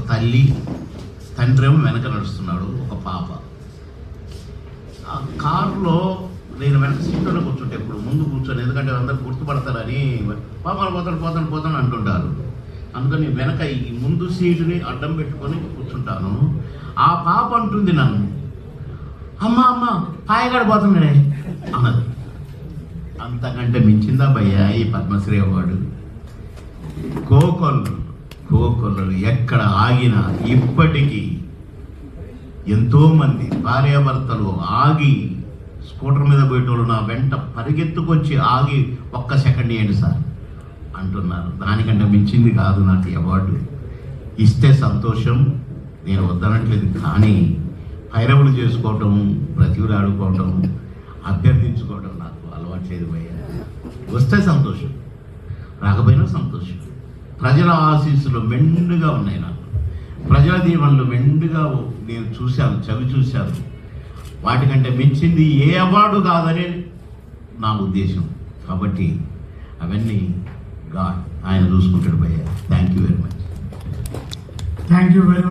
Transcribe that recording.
తల్లి, తండ్రి ఏమో వెనక నడుస్తున్నాడు, ఒక పాప. ఆ కారులో నేను వెనక సీట్లో కూర్చుంటే ఇప్పుడు ముందు కూర్చొని, ఎందుకంటే అందరూ గుర్తుపడతారని పాపలు పోతాను అంటుంటారు. అందుకని వెనక ఈ ముందు సీటుని అడ్డం పెట్టుకొని కూర్చుంటాను. ఆ పాప అంటుంది నన్ను, అమ్మ పాయగాడ పోతున్నాడే అన్నది. అంతకంటే మించిందా భయ్యా ఈ పద్మశ్రీ అవార్డు? కోకొల్లలు ఎక్కడ ఆగినా ఇప్పటికీ ఎంతోమంది భార్యాభర్తలు ఆగి స్కూటర్ మీద పోయేటోళ్ళు నా వెంట పరిగెత్తుకొచ్చి ఆగి ఒక్క సెకండ్ ఇవ్వండి సార్ అంటున్నారు. దానికంటే మించింది కాదు నాకు ఈ అవార్డు. ఇస్తే సంతోషం, నేను వద్దనట్లేదు. కానీ పైరవులు చేసుకోవటం, బ్రతివులాడుకోవటం, అభ్యర్థించుకోవటం నాకు అలవాట్లేదు భయ్య. వస్తే సంతోషం, రాకపోయినా సంతోషం. ప్రజల ఆశీస్సులు మెండుగా ఉన్నాయి నాకు, ప్రజల దీవెనలు మెండుగా నేను చూశాను, చవి చూశాను. వాటికంటే మించింది ఏ అవార్డు కాదని నా ఉద్దేశం. కాబట్టి అవన్నీ గాడ్ ఆయన చూసుకుంటాడు భయ్య. Thank you very much. Thank you very much.